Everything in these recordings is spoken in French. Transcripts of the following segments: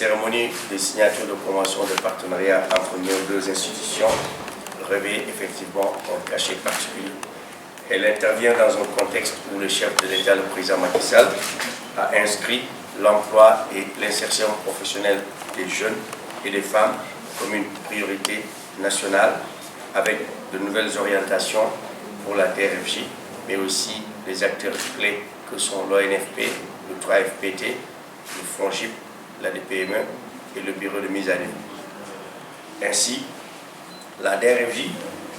cérémonie de signature de convention de partenariat entre nos deux institutions revêt effectivement un cachet particulier. Elle intervient dans un contexte où le chef de l'État, le président Macky Sall, a inscrit l'emploi et l'insertion professionnelle des jeunes et des femmes comme une priorité nationale avec de nouvelles orientations pour la DRFJ, mais aussi les acteurs clés que sont l'ONFP, le 3FPT, le FONGIP, la DPME et le Bureau de mise à niveau. Ainsi, la DRFJ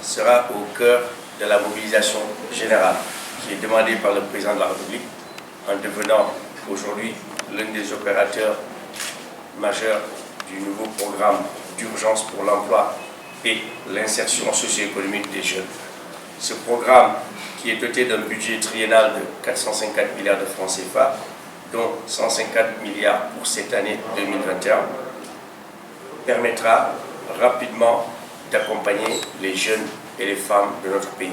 sera au cœur de la mobilisation générale qui est demandée par le président de la République en devenant aujourd'hui l'un des opérateurs majeurs du nouveau programme d'urgence pour l'emploi et l'insertion socio-économique des jeunes. Ce programme, qui est doté d'un budget triennal de 450 milliards de francs CFA, dont 150 milliards pour cette année 2021, permettra rapidement d'accompagner les jeunes et les femmes de notre pays.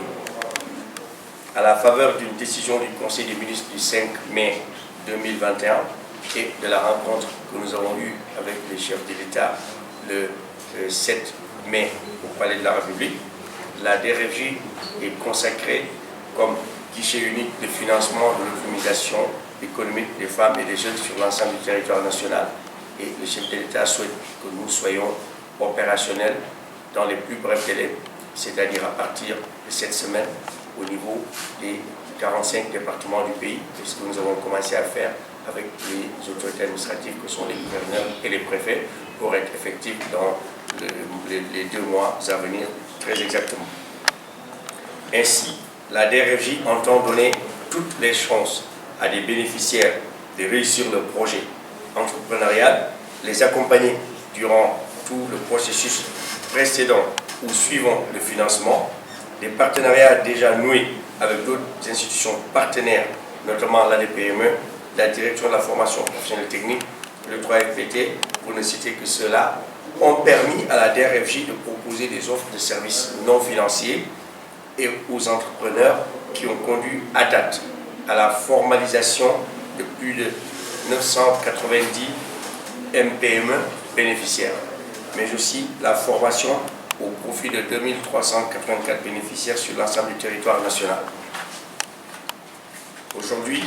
À la faveur d'une décision du Conseil des ministres du 5 mai 2021 et de la rencontre que nous avons eue avec les chefs de l'État le 7 mai au Palais de la République, la DRFJ est consacrée comme guichet unique de financement de l'autonomisation économique des femmes et des jeunes sur l'ensemble du territoire national. Et le chef de l'État souhaite que nous soyons opérationnels dans les plus brefs délais, c'est-à-dire à partir de cette semaine au niveau des 45 départements du pays, et ce que nous avons commencé à faire avec les autorités administratives que sont les gouverneurs et les préfets pour être effectifs dans les 2 mois à venir très exactement. Ainsi, la DRFJ entend donner toutes les chances à des bénéficiaires de réussir le projet entrepreneurial, les accompagner durant tout le processus précédent ou suivant le financement, des partenariats déjà noués avec d'autres institutions partenaires, notamment la DPME, la Direction de la formation professionnelle technique, le 3FPT, pour ne citer que ceux-là, ont permis à la DRFJ de proposer des offres de services non financiers et aux entrepreneurs qui ont conduit à date à la formalisation de plus de 990 MPME bénéficiaires, mais aussi la formation au profit de 2384 bénéficiaires sur l'ensemble du territoire national. Aujourd'hui,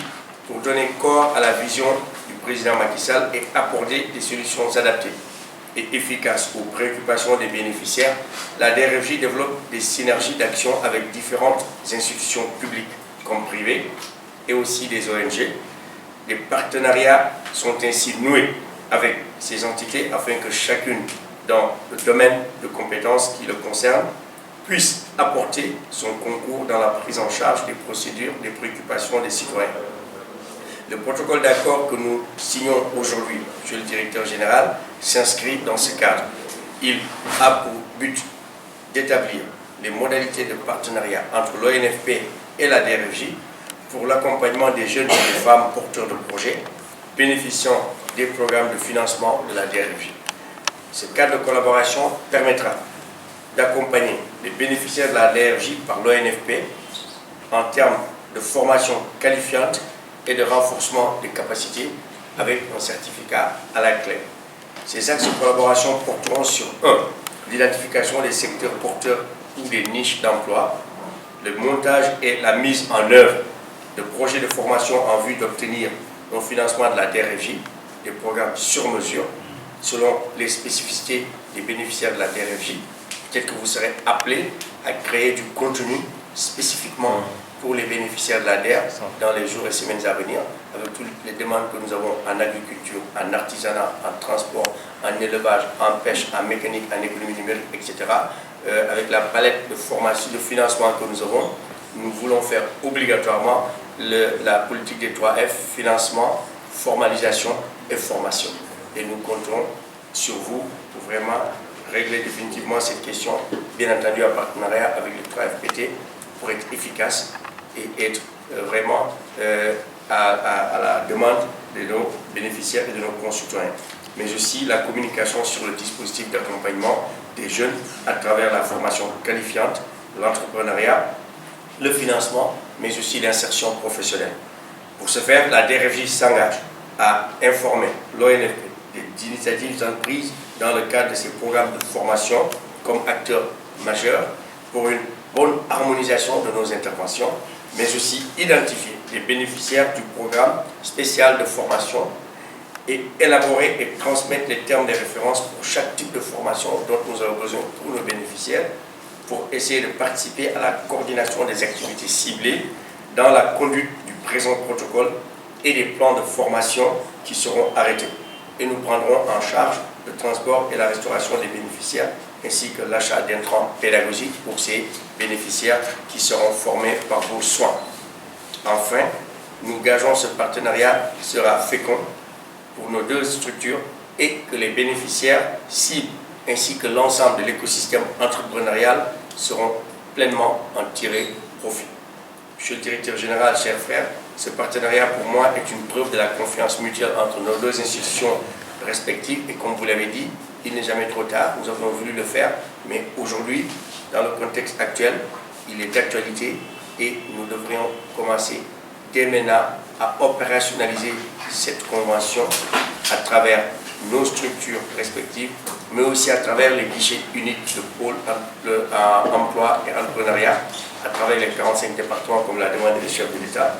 pour donner corps à la vision du président Macky Sall et apporter des solutions adaptées et efficaces aux préoccupations des bénéficiaires, la DRFJ développe des synergies d'action avec différentes institutions publiques comme privées et aussi des ONG. Des partenariats sont ainsi noués avec ces entités afin que chacune, dans le domaine de compétences qui le concerne, puisse apporter son concours dans la prise en charge des procédures, des préoccupations des citoyens. Le protocole d'accord que nous signons aujourd'hui, monsieur le directeur général, s'inscrit dans ce cadre. Il a pour but d'établir les modalités de partenariat entre l'ONFP et la DRFJ pour l'accompagnement des jeunes et des femmes porteurs de projets bénéficiant des programmes de financement de la DRFJ. Ce cadre de collaboration permettra d'accompagner les bénéficiaires de la DRFJ par l'ONFP en termes de formation qualifiante et de renforcement des capacités avec un certificat à la clé. Ces axes de collaboration porteront sur 1. L'identification des secteurs porteurs ou des niches d'emploi, le montage et la mise en œuvre de projets de formation en vue d'obtenir un financement de la DRFJ, des programmes sur mesure, selon les spécificités des bénéficiaires de la DRFJ. Peut-être que vous serez appelés à créer du contenu spécifiquement pour les bénéficiaires de la DER dans les jours et semaines à venir, avec toutes les demandes que nous avons en agriculture, en artisanat, en transport, en élevage, en pêche, en mécanique, en économie numérique, etc. Avec la palette de formation, de financement que nous avons, nous voulons faire obligatoirement la politique des 3F, financement, formalisation et formation. Et nous comptons sur vous pour vraiment régler définitivement cette question, bien entendu en partenariat avec le 3FPT, pour être efficace et être vraiment à la demande de nos bénéficiaires et de nos concitoyens. Mais aussi la communication sur le dispositif d'accompagnement des jeunes à travers la formation qualifiante, l'entrepreneuriat, le financement, mais aussi l'insertion professionnelle. Pour ce faire, la DRFJ s'engage à informer l'ONFP des initiatives entreprises dans le cadre de ces programmes de formation comme acteurs majeurs pour une bonne harmonisation de nos interventions, mais aussi identifier les bénéficiaires du programme spécial de formation et élaborer et transmettre les termes de référence pour chaque type de formation dont nous avons besoin pour nos bénéficiaires, pour essayer de participer à la coordination des activités ciblées dans la conduite du présent protocole et des plans de formation qui seront arrêtés. Et nous prendrons en charge le transport et la restauration des bénéficiaires, ainsi que l'achat d'intrants pédagogiques pour ces bénéficiaires qui seront formés par vos soins. Enfin, nous gageons ce partenariat sera fécond pour nos deux structures et que les bénéficiaires cibles ainsi que l'ensemble de l'écosystème entrepreneurial seront pleinement en tirés profit. Monsieur le directeur général, chers frères, ce partenariat pour moi est une preuve de la confiance mutuelle entre nos deux institutions respectives et comme vous l'avez dit, il n'est jamais trop tard, nous avons voulu le faire, mais aujourd'hui, dans le contexte actuel, il est d'actualité et nous devrions commencer dès maintenant à opérationnaliser cette convention à travers nos structures respectives, mais aussi à travers les guichets uniques de pôle emploi et entrepreneuriat, à travers les 45 départements comme l'a demandé le chef de l'État.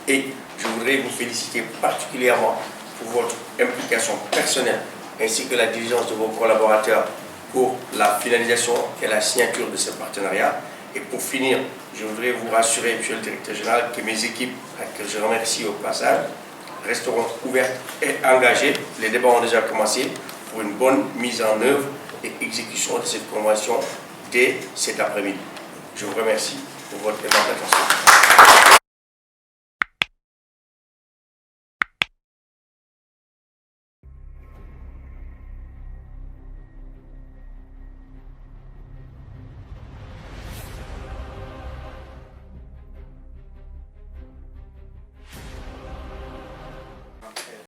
Et je voudrais vous féliciter particulièrement pour votre implication personnelle ainsi que la diligence de vos collaborateurs pour la finalisation et la signature de ce partenariat. Et pour finir, je voudrais vous rassurer, monsieur le directeur général, que mes équipes, que je remercie au passage, resteront ouvertes et engagées. Les débats ont déjà commencé pour une bonne mise en œuvre et exécution de cette convention dès cet après-midi. Je vous remercie pour votre attention.